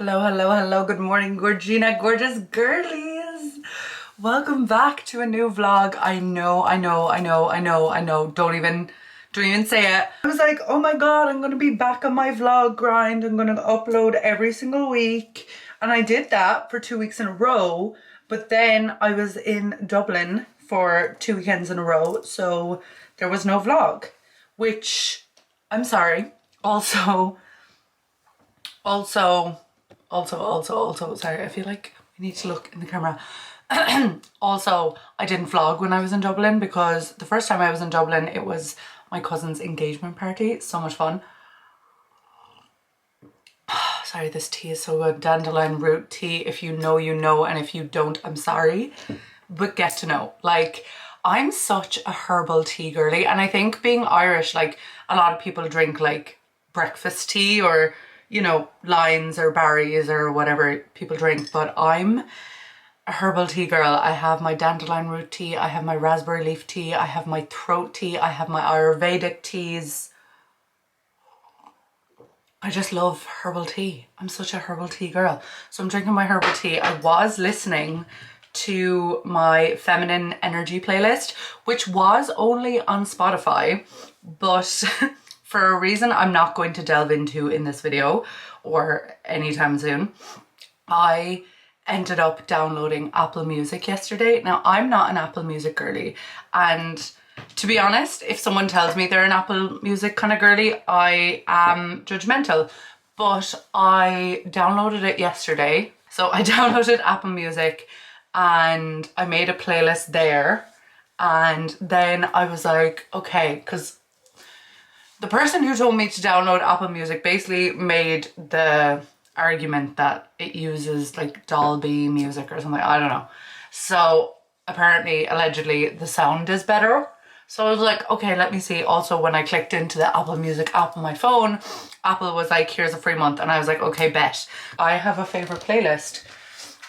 Hello, hello, hello. Good morning, Gorgina, gorgeous girlies. Welcome back to a new vlog. I know. Don't even say it. I was like, oh my God, I'm gonna be back on my vlog grind. I'm gonna upload every single week. And I did that for 2 weeks in a row. But then I was in Dublin for 2 weekends in a row. So there was no vlog, which I'm sorry. Also, sorry, I feel like we need to look in the camera. Also, I didn't vlog when I was in Dublin because the first time I was in Dublin, it was my cousin's engagement party. So much fun. Sorry, this tea is so good. Dandelion root tea. If you know, you know. And if you don't, I'm sorry. But get to know. Like, I'm such a herbal tea girly. And I think being Irish, like, a lot of people drink, like, breakfast tea or, you know, lines or berries or whatever people drink, but I'm a herbal tea girl. I have my dandelion root tea, I have my raspberry leaf tea, I have my throat tea, I have my Ayurvedic teas. I just love herbal tea. I'm such a herbal tea girl. So I'm drinking my herbal tea. I was listening to my feminine energy playlist, which was only on Spotify, but for a reason I'm not going to delve into in this video or anytime soon, I ended up downloading Apple Music yesterday. Now, I'm not an Apple Music girly, and to be honest, if someone tells me they're an Apple Music kind of girly, I am judgmental, but I downloaded it yesterday. So I downloaded Apple Music and I made a playlist there, and then I was like, okay, because the person who told me to download Apple Music basically made the argument that it uses like Dolby music or something, I don't know. So apparently, allegedly, the sound is better. So I was like, okay, let me see. Also, when I clicked into the Apple Music app on my phone, Apple was like, here's a free month. And I was like, okay, bet. I have a favorite playlist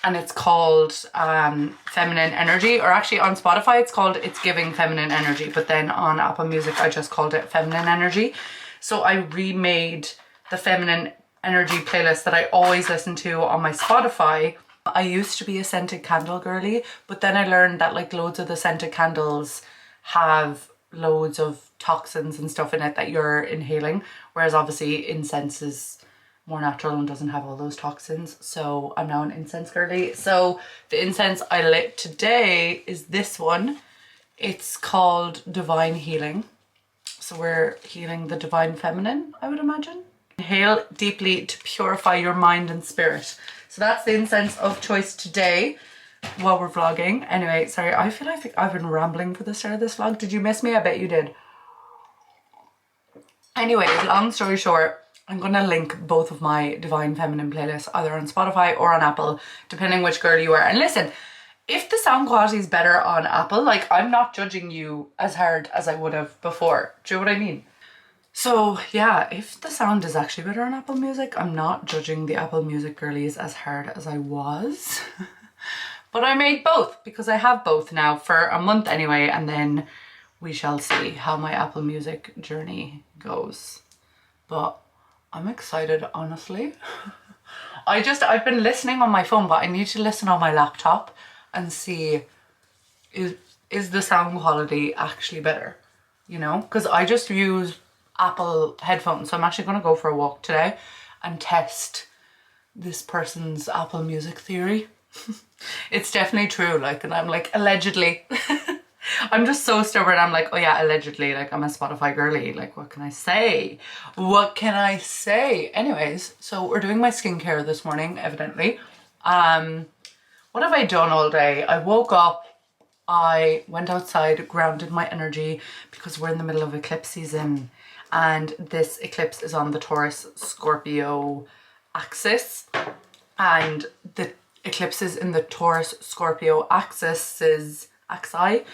and it's called Feminine Energy, or actually on Spotify it's called It's Giving Feminine Energy, but then on Apple Music I just called it Feminine Energy. So I remade the Feminine Energy playlist that I always listen to on my Spotify. I used to be a scented candle girly, but then I learned that like loads of the scented candles have loads of toxins and stuff in it that you're inhaling, whereas obviously incense is more natural and doesn't have all those toxins. So I'm now an incense girly. So the incense I lit today is this one. It's called Divine Healing. So we're healing the divine feminine, I would imagine. Inhale deeply to purify your mind and spirit. So that's the incense of choice today while we're vlogging. Anyway, sorry, I feel like I've been rambling for the start of this vlog. Did you miss me? I bet you did. Anyways, long story short, I'm going to link both of my Divine Feminine playlists either on Spotify or on Apple, depending which girl you are. And listen, if the sound quality is better on Apple, like, I'm not judging you as hard as I would have before. Do you know what I mean? So yeah, if the sound is actually better on Apple Music, I'm not judging the Apple Music girlies as hard as I was. But I made both because I have both now for a month anyway, and then we shall see how my Apple Music journey goes. But I'm excited, honestly. I've been listening on my phone, but I need to listen on my laptop and see is the sound quality actually better, you know? Because I just use Apple headphones, so I'm actually going to go for a walk today and test this person's Apple Music theory. It's definitely true, like, and I'm like, allegedly. I'm just so stubborn. I'm like, oh yeah, allegedly, like, I'm a Spotify girly. Like, what can I say? What can I say? Anyways, so we're doing my skincare this morning, evidently. What have I done all day? I woke up, I went outside, grounded my energy because we're in the middle of eclipse season, and this eclipse is on the Taurus-Scorpio axis, and the eclipses in the Taurus-Scorpio axi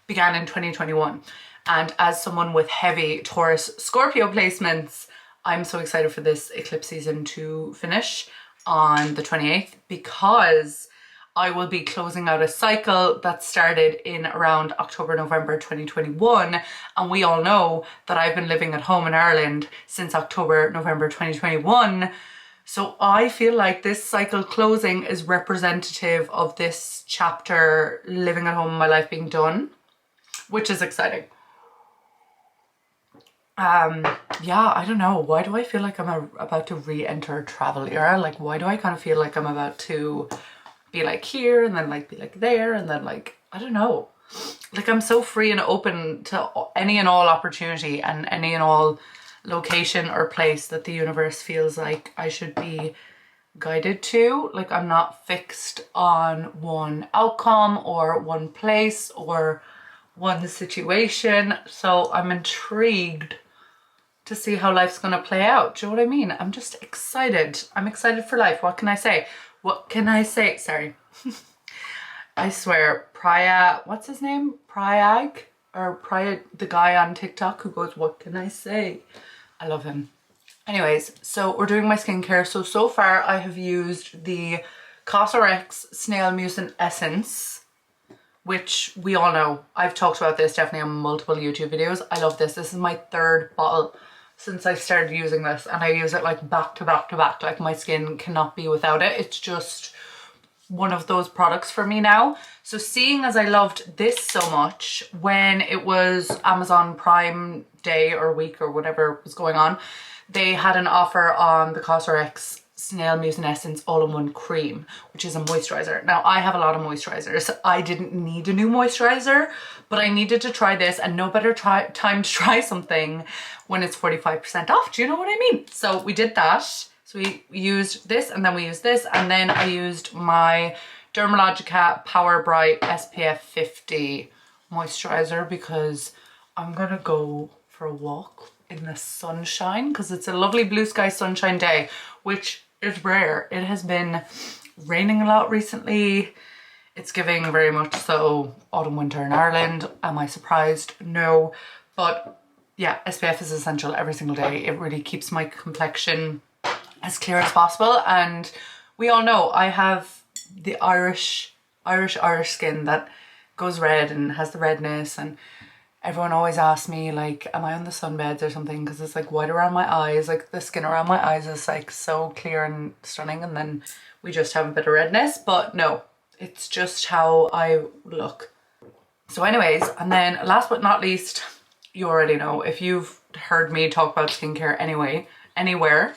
began in 2021. And as someone with heavy Taurus-Scorpio placements, I'm so excited for this eclipse season to finish on the 28th because I will be closing out a cycle that started in around October, November 2021. And we all know that I've been living at home in Ireland since October, November 2021, So I feel like this cycle closing is representative of this chapter, living at home, my life being done, which is exciting. Yeah, I don't know. Why do I feel like I'm about to re-enter travel era? Like, why do I kind of feel like I'm about to be like here and then like be like there and then like, I don't know. Like I'm so free and open to any and all opportunity and any and all location or place that the universe feels like I should be guided to. Like I'm not fixed on one outcome or one place or one situation. So I'm intrigued to see how life's gonna play out. Do you know what I mean? I'm just excited. I'm excited for life. What can I say? What can I say? Sorry. I swear, what's his name? The guy on TikTok who goes, what can I say? I love him. Anyways, so we're doing my skincare. So far I have used the cosrx snail mucin essence, which we all know. I've talked about this definitely on multiple YouTube videos. I love this. This is my 3rd bottle since I started using this, and I use it like back to back to back. Like my skin cannot be without it. It's just one of those products for me now. So seeing as I loved this so much, when it was Amazon Prime Day or week or whatever was going on, they had an offer on the cosrx snail mucin essence all-in-one cream, which is a moisturizer. Now I have a lot of moisturizers. I didn't need a new moisturizer, but I needed to try this, and no better time to try something when it's 45% off. Do you know what I mean? So we did that. So we used this, and then we used this, and then I used my Dermalogica Power Bright SPF 50 moisturizer because I'm gonna go for a walk in the sunshine because it's a lovely blue sky sunshine day, which is rare. It has been raining a lot recently. It's giving very much so autumn winter in Ireland. Am I surprised? No. But yeah, SPF is essential every single day. It really keeps my complexion as clear as possible, and we all know I have the Irish skin that goes red and has the redness, and everyone always asks me like, am I on the sunbeds or something, because it's like white around my eyes. Like the skin around my eyes is like so clear and stunning, and then we just have a bit of redness. But no, it's just how I look. So anyways, and then last but not least, you already know, if you've heard me talk about skincare anywhere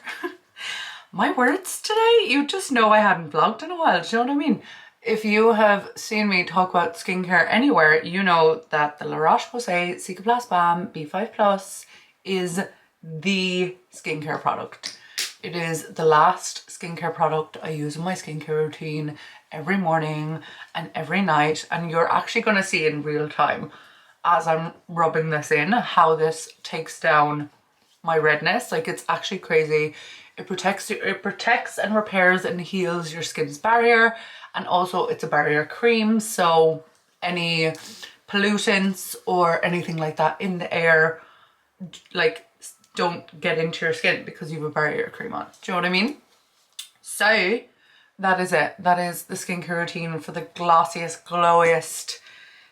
my words today, you just know I hadn't vlogged in a while. Do you know what I mean? If you have seen me talk about skincare anywhere, you know that the roche-posay cicaplast balm B5 Plus is the skincare product. It is the last skincare product I use in my skincare routine every morning and every night, and you're actually going to see in real time as I'm rubbing this in how this takes down my redness. Like it's actually crazy. It protects and repairs and heals your skin's barrier, and also it's a barrier cream, so any pollutants or anything like that in the air like don't get into your skin because you have a barrier cream on. Do you know what I mean? So that is it. That is the skincare routine for the glossiest, glowiest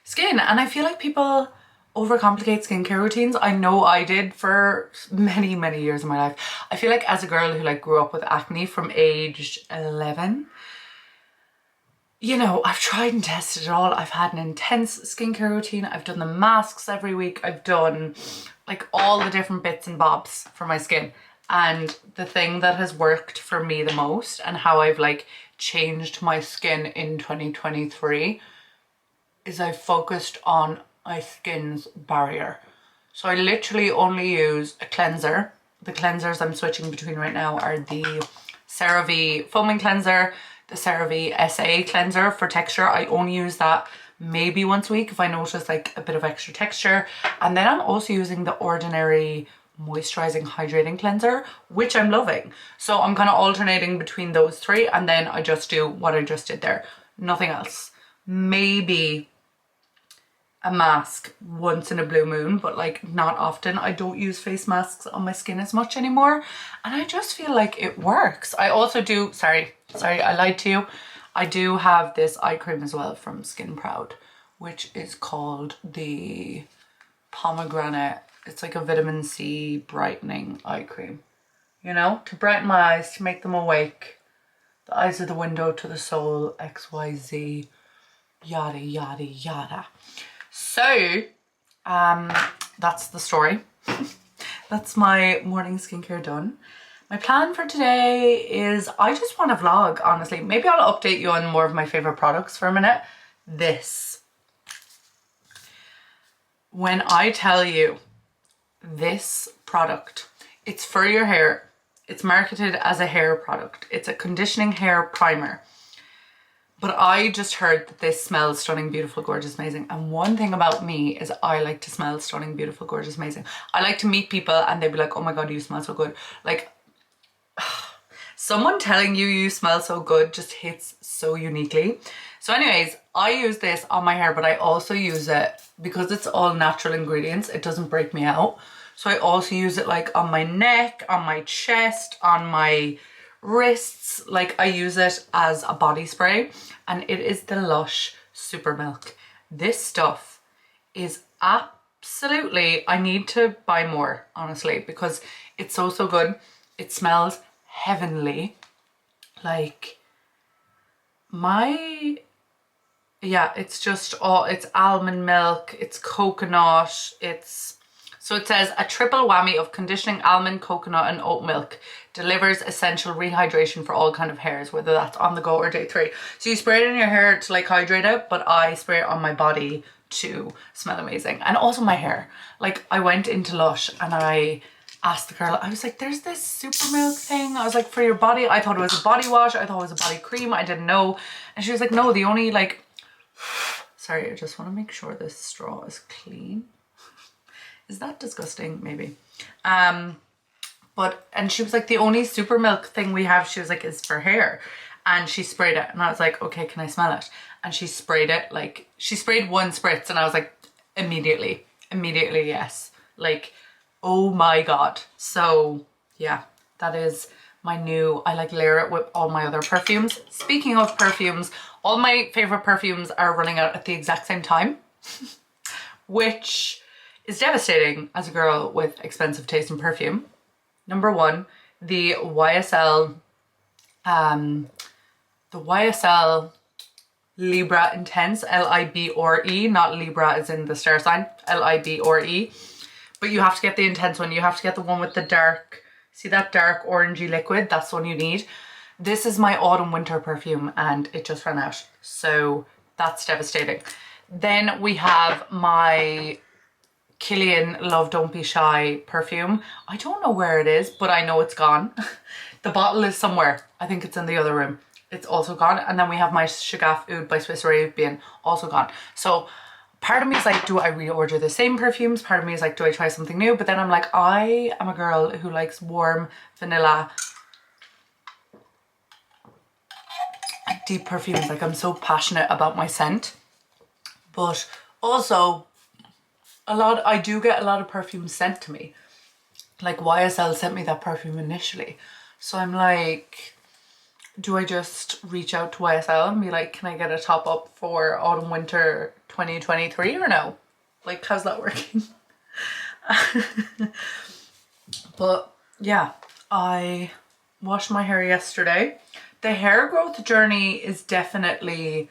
skin. And I feel like people overcomplicate skincare routines. I know I did for many, many years of my life. I feel like as a girl who like grew up with acne from age 11, you know, I've tried and tested it all. I've had an intense skincare routine. I've done the masks every week. I've done like all the different bits and bobs for my skin. And the thing that has worked for me the most and how I've like changed my skin in 2023 is I've focused on my skin's barrier. So I literally only use a cleanser. The cleansers I'm switching between right now are the CeraVe foaming cleanser, the CeraVe SA cleanser for texture. I only use that maybe once a week if I notice like a bit of extra texture. And then I'm also using the Ordinary moisturizing hydrating cleanser, which I'm loving. So I'm kind of alternating between those three, and then I just do what I just did there. Nothing else. Maybe a mask once in a blue moon, but like not often. I don't use face masks on my skin as much anymore, and I just feel like it works. I also do, sorry, I lied to you. I do have this eye cream as well from Skin Proud, which is called the pomegranate. It's like a vitamin C brightening eye cream. you know, to brighten my eyes, to make them awake. The eyes are the window to the soul, XYZ, yada, yada, yada. So, that's the story. That's my morning skincare done. My plan for today is I just want to vlog, honestly. Maybe I'll update you on more of my favorite products for a minute. This. When I tell you this product, it's for your hair. It's marketed as a hair product. It's a conditioning hair primer. But I just heard that this smells stunning, beautiful, gorgeous, amazing. And one thing about me is I like to smell stunning, beautiful, gorgeous, amazing. I like to meet people and they'd be like, oh my God, you smell so good. Like, someone telling you you smell so good just hits so uniquely. So anyways, I use this on my hair, but I also use it because it's all natural ingredients. It doesn't break me out. So I also use it like on my neck, on my chest, on my wrists. Like I use it as a body spray, and it is the Lush Super Milk. This stuff is absolutely, I need to buy more, honestly, because it's so good. It smells heavenly. Like yeah, it's just all, it's almond milk, it's coconut, so it says a triple whammy of conditioning almond, coconut and oat milk delivers essential rehydration for all kind of hairs, whether that's on the go or day 3. So you spray it in your hair to like hydrate it, but I spray it on my body to smell amazing. And also my hair. Like I went into Lush and I asked the girl, I was like, there's this super milk thing. I was like, for your body. I thought it was a body wash. I thought it was a body cream. I didn't know. And she was like, no, the only like, sorry, I just want to make sure this straw is clean. Is that disgusting? Maybe. And she was like, the only super milk thing we have, she was like, is for hair. And she sprayed it. And I was like, okay, can I smell it? And she sprayed it, like, she sprayed one spritz. And I was like, immediately, yes. Like, oh my God. So yeah, that is my new, I like layer it with all my other perfumes. Speaking of perfumes, all my favorite perfumes are running out at the exact same time, which is devastating as a girl with expensive taste in perfume. Number one, the YSL Libre Intense, Libre, not Libra as in the star sign, Libre. But you have to get the intense one. You have to get the one with the dark, see that dark orangey liquid? That's the one you need. This is my autumn winter perfume and it just ran out. So that's devastating. Then we have my Kilian Love Don't Be Shy perfume. I don't know where it is, but I know it's gone. The bottle is somewhere. I think it's in the other room. It's also gone. And then we have my Shaghaf Oud by Swiss Arabian, also gone. So part of me is like, do I reorder the same perfumes? Part of me is like, do I try something new? But then I'm like, I am a girl who likes warm vanilla deep perfumes. Like I'm so passionate about my scent. But also I do get a lot of perfumes sent to me. Like YSL sent me that perfume initially. So I'm like, do I just reach out to YSL and be like, can I get a top up for autumn winter 2023 or no? Like, how's that working? But yeah, I washed my hair yesterday. The hair growth journey is definitely,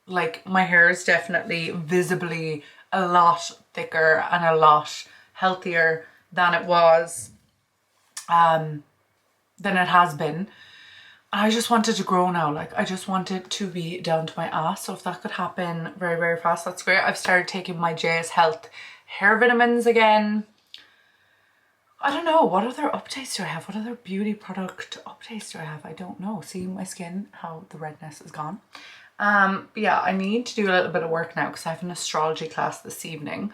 like, my hair is definitely visibly a lot thicker and a lot healthier than it was, than it has been. I just wanted to grow now. Like I just want it to be down to my ass. So if that could happen very, very fast, that's great. I've started taking my JS Health hair vitamins again. I don't know, what other updates do I have? What other beauty product updates do I have? I don't know. See my skin, how the redness is gone. But yeah, I need to do a little bit of work now because I have an astrology class this evening.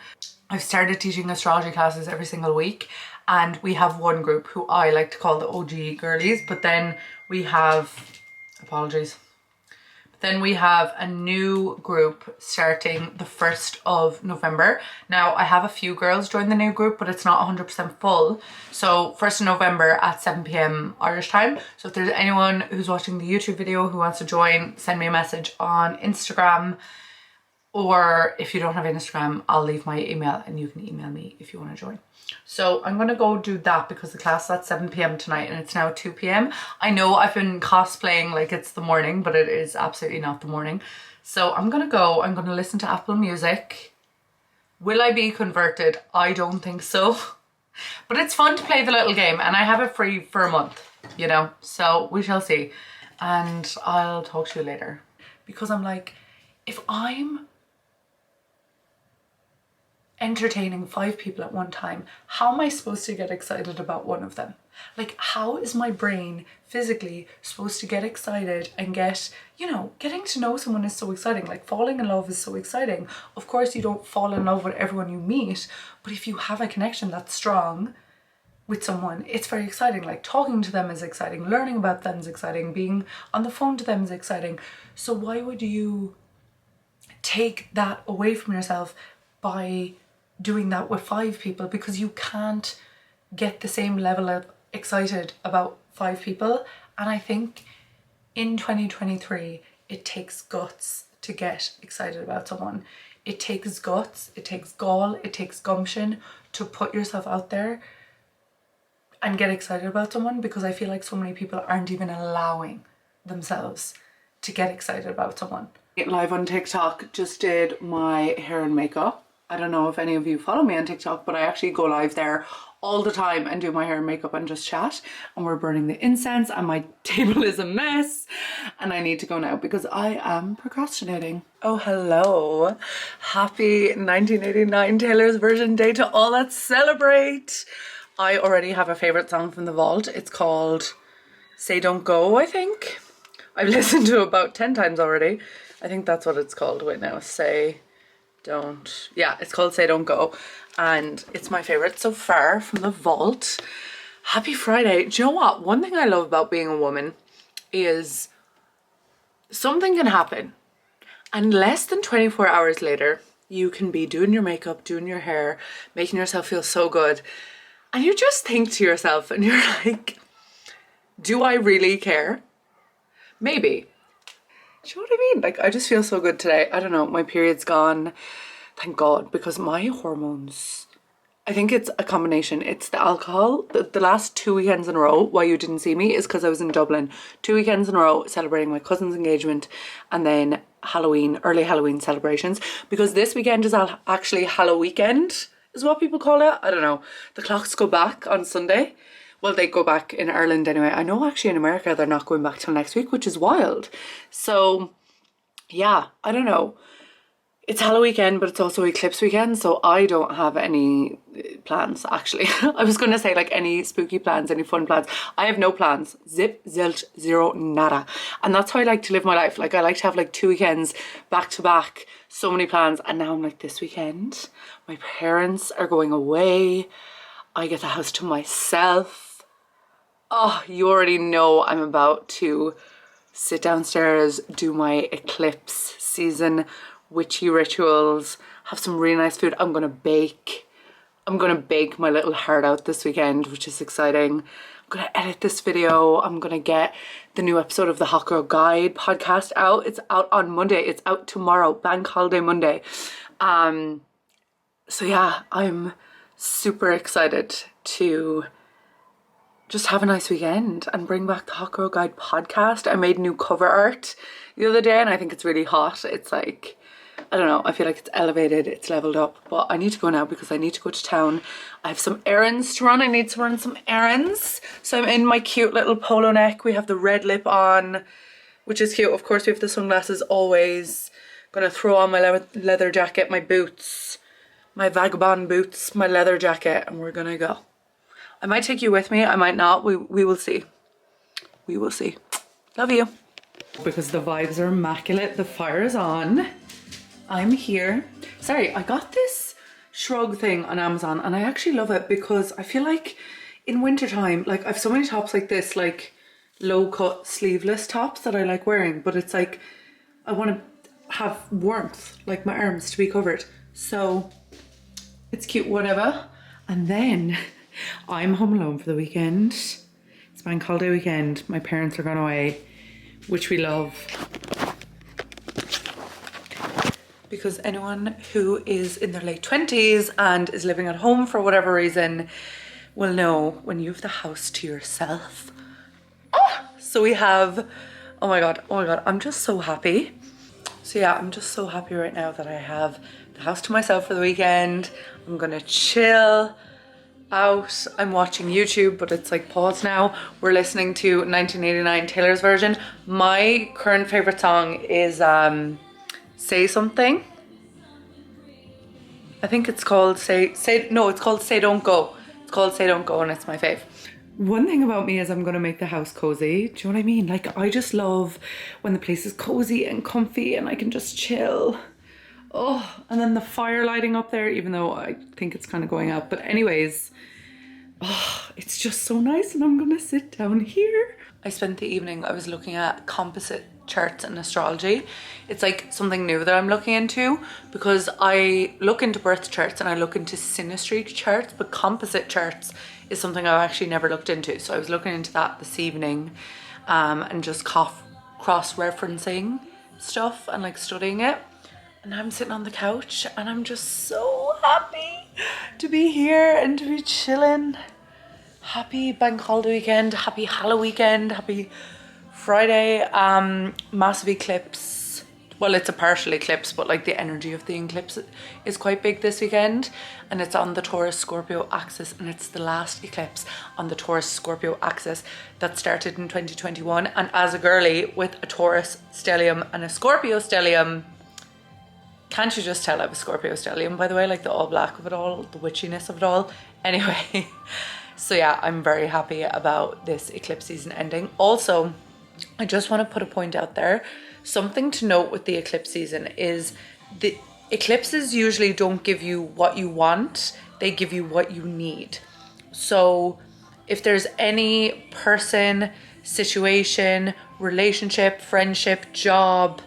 I've started teaching astrology classes every single week, and we have one group who I like to call the OG girlies, but then we have, apologies, then we have a new group starting the 1st of November. Now I have a few girls join the new group, but it's not 100% full. So 1st of November at 7 p.m. Irish time. So if there's anyone who's watching the YouTube video who wants to join, send me a message on Instagram Or if you don't have Instagram, I'll leave my email and you can email me if you want to join. So I'm going to go do that because the class is at 7 p.m. tonight and it's now 2 p.m. I know I've been cosplaying like it's the morning, but it is absolutely not the morning. So I'm going to go, I'm going to listen to Apple Music. Will I be converted? I don't think so. But it's fun to play the little game and I have it free for a month, you know, so we shall see. And I'll talk to you later. Because I'm like, if I'm entertaining 5 people at one time, how am I supposed to get excited about one of them? Like, how is my brain physically supposed to get excited and get, you know, getting to know someone is so exciting. Like, falling in love is so exciting. Of course, you don't fall in love with everyone you meet, but if you have a connection that's strong with someone, it's very exciting. Like, talking to them is exciting, learning about them is exciting, being on the phone to them is exciting. So why would you take that away from yourself by doing that with 5 people? Because you can't get the same level of excited about 5 people. And I think in 2023 it takes guts to get excited about someone. It takes guts, it takes gall, it takes gumption to put yourself out there and get excited about someone, because I feel like so many people aren't even allowing themselves to get excited about someone. Live on TikTok, just did my hair and makeup. I don't know if any of you follow me on TikTok, but I actually go live there all the time and do my hair and makeup and just chat. And we're burning the incense and my table is a mess and I need to go now because I am procrastinating. Oh, hello. Happy 1989 Taylor's Version Day to all that celebrate. I already have a favorite song from the vault. It's called Say Don't Go, I think. I've listened to it about 10 times already. I think that's what it's called. Wait now, Say Don't. Yeah, it's called Say Don't Go. And it's my favorite so far from the vault. Happy Friday. Do you know what? One thing I love about being a woman is something can happen. And less than 24 hours later, you can be doing your makeup, doing your hair, making yourself feel so good. And you just think to yourself and you're like, do I really care? Maybe. Do you know what I mean? Like, I just feel so good today. I don't know, my period's gone, thank God, because my hormones, I think it's a combination. It's the alcohol. The last 2 weekends in a row, why you didn't see me is because I was in Dublin. 2 weekends in a row celebrating my cousin's engagement and then Halloween, early Halloween celebrations. Because this weekend is actually Halloween weekend, is what people call it. I don't know. The clocks go back on Sunday. Well, they go back in Ireland anyway. I know actually in America they're not going back till next week, which is wild. So yeah, I don't know. It's Halloween weekend, but it's also eclipse weekend, so I don't have any plans actually. I was going to say like any spooky plans, any fun plans. I have no plans. Zip, zilch, zero, nada. And that's how I like to live my life. Like, I like to have like 2 weekends back to back, so many plans. And now I'm like, this weekend, my parents are going away. I get the house to myself. Oh, you already know I'm about to sit downstairs, do my eclipse season witchy rituals, have some really nice food. I'm gonna bake my little heart out this weekend, which is exciting. I'm gonna edit this video. I'm gonna get the new episode of the Hot Girl Guide podcast out. It's out on Monday. It's out tomorrow, Bank Holiday Monday. So yeah, I'm super excited to just have a nice weekend and bring back the Hot Girl Guide podcast. I made new cover art the other day and I think it's really hot. It's like, I don't know, I feel like it's elevated, it's leveled up, but I need to go now because I need to go to town. I have some errands to run. I need to run some errands. So I'm in my cute little polo neck. We have the red lip on, which is cute. Of course, we have the sunglasses always. Gonna throw on my leather jacket, my boots, my vagabond boots, my leather jacket, and we're gonna go. I might take you with me, I might not. We will see. We will see. Love you. Because the vibes are immaculate, the fire is on. I'm here. Sorry, I got this shrug thing on Amazon and I actually love it because I feel like in wintertime, like I have so many tops like this, like low cut sleeveless tops that I like wearing, but it's like I want to have warmth, like my arms to be covered. So it's cute, whatever. And then I'm home alone for the weekend. It's Bank Holiday weekend. My parents are gone away, which we love. because anyone who is in their late 20s and is living at home for whatever reason will know when you have the house to yourself. So we have, oh my god, I'm just so happy. So yeah, I'm just so happy right now that I have the house to myself for the weekend. I'm gonna chill out. I'm watching YouTube, but it's like paused now. We're listening to 1989 Taylor's version. My current favorite song is Say Something. I think it's called it's called Say Don't Go. It's called Say Don't Go, and it's my fave. One thing about me is I'm gonna make the house cozy. Do you know what I mean? Like, I just love when the place is cozy and comfy and I can just chill. Oh, and then the fire lighting up there, even though I think it's kind of going out. But anyways, oh, it's just so nice, and I'm gonna sit down here. I spent the evening, I was looking at composite charts and astrology. It's like something new that I'm looking into, because I look into birth charts and I look into synastry charts, but composite charts is something I've actually never looked into. So I was looking into that this evening and just cross-referencing stuff and like studying it. And I'm sitting on the couch and I'm just so happy to be here and to be chilling. Happy bank holiday weekend, happy Halloween weekend, happy Friday. Massive eclipse. Well, it's a partial eclipse, but like the energy of the eclipse is quite big this weekend, and it's on the Taurus Scorpio axis, and it's the last eclipse on the Taurus Scorpio axis that started in 2021. And as a girly with a Taurus stellium and a Scorpio stellium, can't you just tell I have a Scorpio stellium, by the way? Like the all black of it all, the witchiness of it all. Anyway, so yeah, I'm very happy about this eclipse season ending. Also, I just want to put a point out there. Something to note with the eclipse season is the eclipses usually don't give you what you want, they give you what you need. So if there's any person, situation, relationship, friendship, job,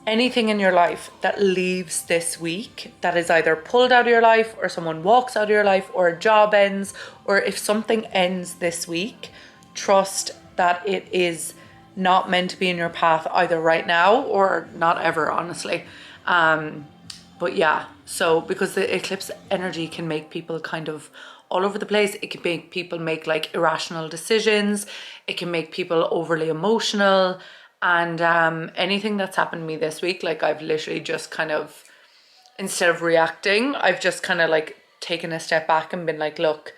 anything in your life that leaves this week, that is either pulled out of your life, or someone walks out of your life, or a job ends, or if something ends this week, trust that it is not meant to be in your path either right now or not ever, honestly. But yeah, so because the eclipse energy can make people kind of all over the place. It can make people make like irrational decisions. It can make people overly emotional. And anything that's happened to me this week, like I've literally just kind of, instead of reacting, I've just kind of like taken a step back and been like, look,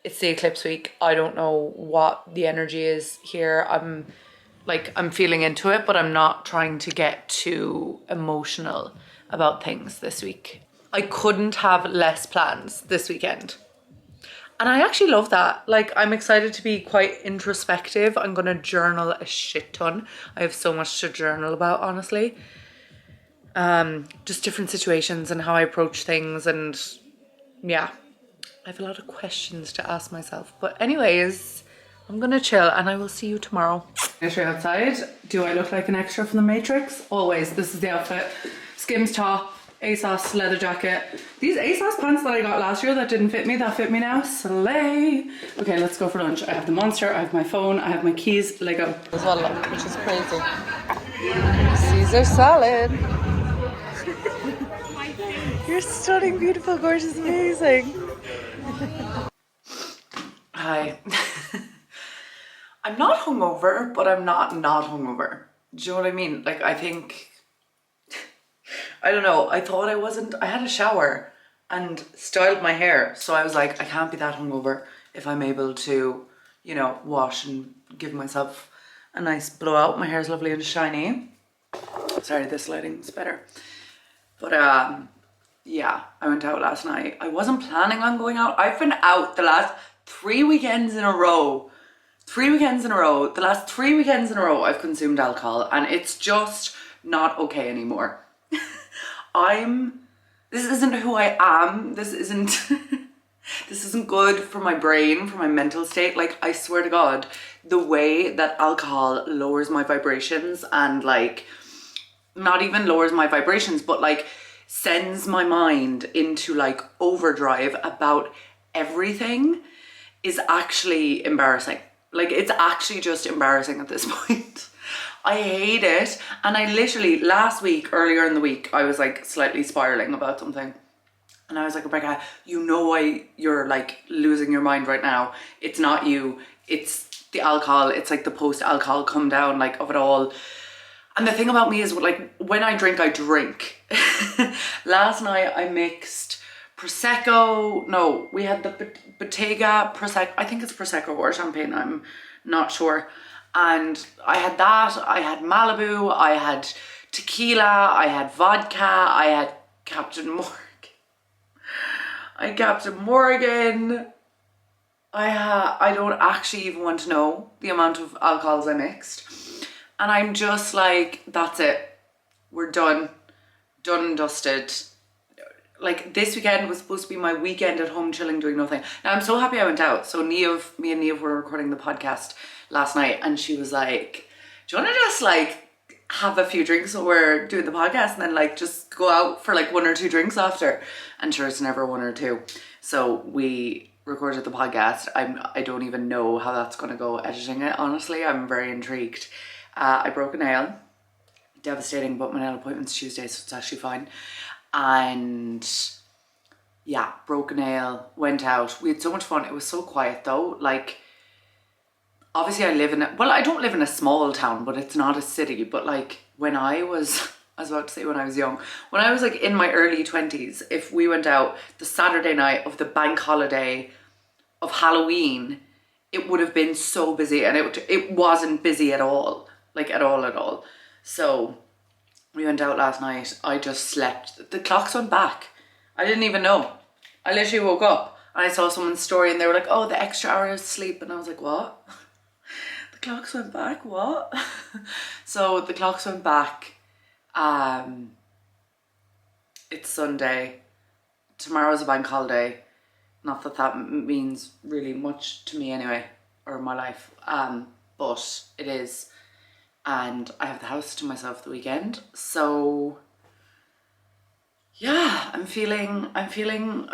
it's the eclipse week. I don't know what the energy is here. I'm feeling into it, but I'm not trying to get too emotional about things this week. I couldn't have less plans this weekend. And I actually love that. Like, I'm excited to be quite introspective. I'm gonna journal a shit ton. I have so much to journal about, honestly. Just different situations and how I approach things, and yeah, I have a lot of questions to ask myself. But anyways, I'm gonna chill and I will see you tomorrow. Extra outside. Do I look like an extra from the Matrix? Always. This is the outfit. Skims top, ASOS leather jacket. These ASOS pants that I got last year that didn't fit me, that fit me now. Slay. Okay, let's go for lunch. I have the Monster, I have my phone, I have my keys. Lego. As well, which is crazy. Caesar salad. You're stunning, beautiful, gorgeous, amazing. Hi. I'm not hungover, but I'm not hungover. Do you know what I mean? Like, I think, I don't know, I thought I wasn't. I had a shower and styled my hair, so I was like, I can't be that hungover if I'm able to, you know, wash and give myself a nice blowout. My hair's lovely and shiny. Sorry, this lighting's better. But yeah, I went out last night. I wasn't planning on going out. I've been out the last 3 weekends in a row. 3 weekends in a row. The last 3 weekends in a row I've consumed alcohol, and it's just not okay anymore. This isn't who I am. This isn't this isn't good for my brain, for my mental state. Like, I swear to God, the way that alcohol lowers my vibrations, and like, not even lowers my vibrations, but like sends my mind into like overdrive about everything, is actually embarrassing. Like, it's actually just embarrassing at this point. I hate it. And I literally, last week, earlier in the week, I was like slightly spiraling about something. And I was like, Rebecca, you know why you're like losing your mind right now. It's not you, it's the alcohol. It's like the post-alcohol come down like of it all. And the thing about me is like when I drink, I drink. Last night I mixed Prosecco. No, we had the Bottega Prosecco. I think it's Prosecco or Champagne. I'm not sure. And I had that. I had Malibu. I had tequila. I had vodka. I had Captain Morgan. I don't actually even want to know the amount of alcohols I mixed. And I'm just like, that's it. We're done. Done and dusted. Like, this weekend was supposed to be my weekend at home chilling, doing nothing. Now, I'm so happy I went out. So me and Niamh were recording the podcast last night and she was like, do you want to just like have a few drinks while we're doing the podcast and then like just go out for like 1 or 2 drinks after? And sure, it's never 1 or 2. So we recorded the podcast. I don't even know how that's going to go editing it, honestly. I'm very intrigued. I broke a nail. Devastating, but my nail appointment's Tuesday, so it's actually fine. And yeah, broke a nail, went out. We had so much fun. It was so quiet though. Like, obviously I don't live in a small town, but it's not a city. But like when I was about to say when I was young, when I was like in my early 20s, if we went out the Saturday night of the bank holiday of Halloween, it would have been so busy, and it wasn't busy at all, like at all. So we went out last night. I just slept. The clocks went back. I didn't even know. I literally woke up and I saw someone's story and they were like, oh, the extra hours of sleep. And I was like, what? The clocks went back, what? So the clocks went back. It's Sunday. Tomorrow's a bank holiday. Not that that means really much to me anyway, or my life. But it is. And I have the house to myself the weekend. So yeah, I'm feeling. I think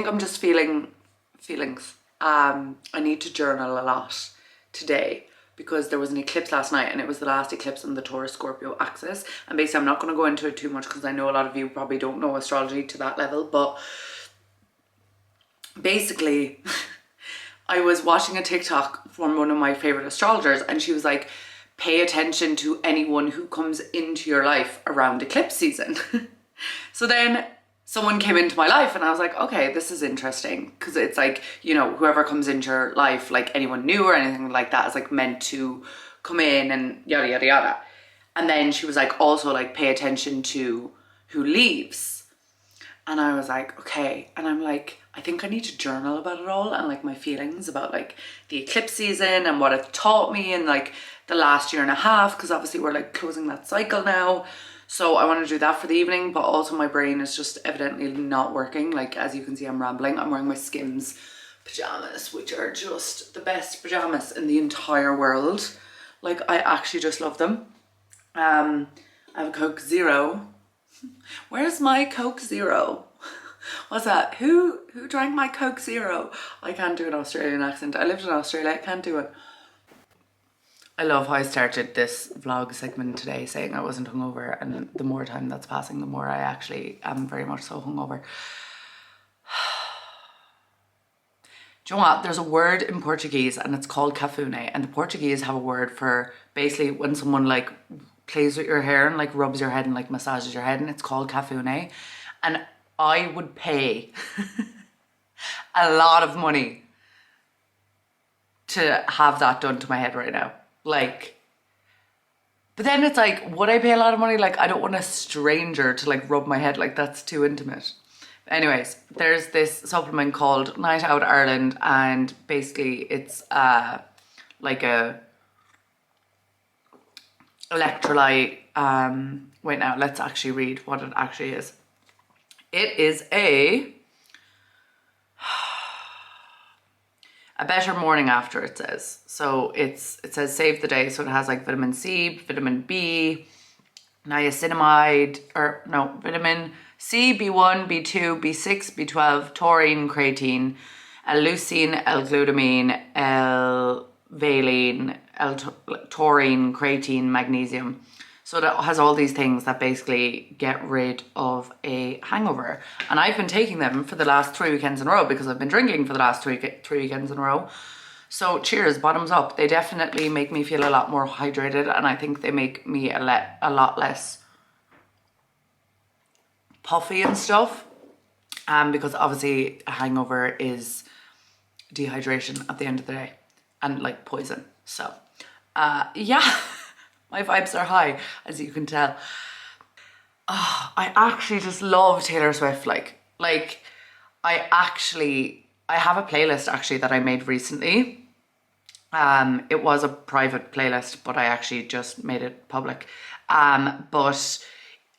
I'm just feeling feelings. I need to journal a lot today because there was an eclipse last night and it was the last eclipse on the Taurus Scorpio axis. And basically I'm not going to go into it too much because I know a lot of you probably don't know astrology to that level, but basically I was watching a TikTok from one of my favorite astrologers and she was like, pay attention to anyone who comes into your life around eclipse season. So then someone came into my life and I was like, okay, this is interesting, because it's like, you know, whoever comes into your life, like anyone new or anything like that, is like meant to come in and yada yada yada. And then she was like, also like pay attention to who leaves. And I was like, okay. And I'm like, I think I need to journal about it all and like my feelings about like the eclipse season and what it taught me in like the last year and a half, because obviously we're like closing that cycle now. So I want to do that for the evening, but also my brain is just evidently not working. Like, as you can see, I'm rambling. I'm wearing my Skims pajamas, which are just the best pajamas in the entire world. Like, I actually just love them. I have a Coke Zero. Where's my Coke Zero? What's that? Who drank my Coke Zero? I can't do an Australian accent. I lived in Australia, I can't do it. I love how I started this vlog segment today saying I wasn't hungover, and the more time that's passing, the more I actually am very much so hungover. Do you know what? There's a word in Portuguese and it's called cafune, and the Portuguese have a word for basically when someone like plays with your hair and like rubs your head and like massages your head, and it's called cafune. And I would pay a lot of money to have that done to my head right now. Like, but then it's like, would I pay a lot of money? Like, I don't want a stranger to like rub my head, like that's too intimate. Anyways, there's this supplement called Night Out Ireland, and basically it's like a electrolyte. Wait, now let's actually read what it actually is. It is a better morning after, it says. So it says save the day, so it has like vitamin C, vitamin B, niacinamide, or no, vitamin C, B1, B2, B6, B12, taurine, creatine, L-leucine, L-glutamine, L-valine, L-taurine, creatine, magnesium. So that has all these things that basically get rid of a hangover. And I've been taking them for the last 3 weekends in a row because I've been drinking for the last three weekends in a row. So cheers, bottoms up. They definitely make me feel a lot more hydrated, and I think they make me a lot less puffy and stuff. Because obviously a hangover is dehydration at the end of the day and like poison. So yeah. My vibes are high, as you can tell. Oh, I actually just love Taylor Swift. Like I have a playlist actually that I made recently. It was a private playlist, but I actually just made it public. But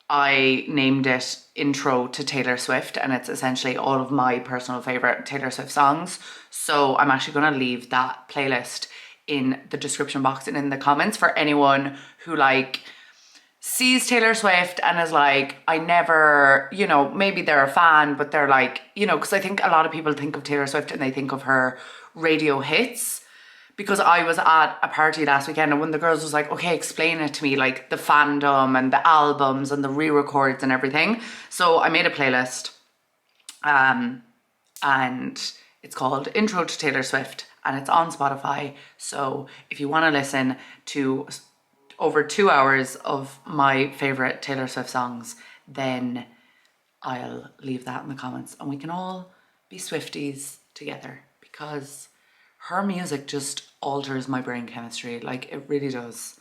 I named it Intro to Taylor Swift, and it's essentially all of my personal favorite Taylor Swift songs. So I'm actually going to leave that playlist in the description box and in the comments for anyone who like sees Taylor Swift and is like, I never, you know, maybe they're a fan, but they're like, you know, because I think a lot of people think of Taylor Swift and they think of her radio hits. Because I was at a party last weekend and one of the girls was like, okay, explain it to me, like the fandom and the albums and the re-records and everything. So I made a playlist and it's called Intro to Taylor Swift, and it's on Spotify. So if you want to listen to over 2 hours of my favorite Taylor Swift songs, then I'll leave that in the comments and we can all be Swifties together, because her music just alters my brain chemistry. Like, it really does.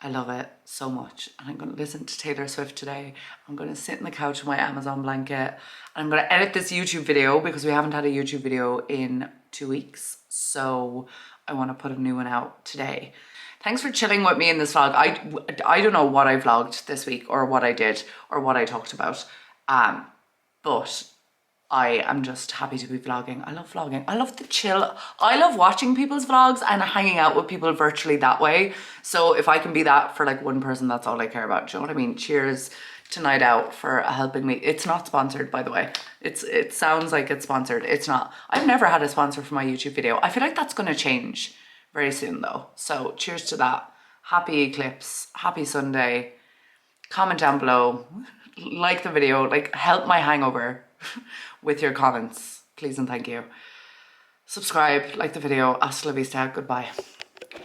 I love it so much. And I'm going to listen to Taylor Swift today. I'm going to sit on the couch with my Amazon blanket and I'm going to edit this YouTube video because we haven't had a YouTube video in 2 weeks. So I want to put a new one out today. Thanks for chilling with me in this vlog. I don't know what I vlogged this week or what I did or what I talked about. But I am just happy to be vlogging. I love vlogging. I love the chill. I love watching people's vlogs and hanging out with people virtually that way. So if I can be that for like one person, that's all I care about. Do you know what I mean? Cheers to Night Out for helping me. It's not sponsored, by the way. It sounds like it's sponsored. It's not. I've never had a sponsor for my YouTube video. I feel like that's going to change very soon though. So cheers to that. Happy eclipse. Happy Sunday. Comment down below. Like the video. Like, help my hangover with your comments, please and thank you. Subscribe, like the video. Hasta la vista, goodbye.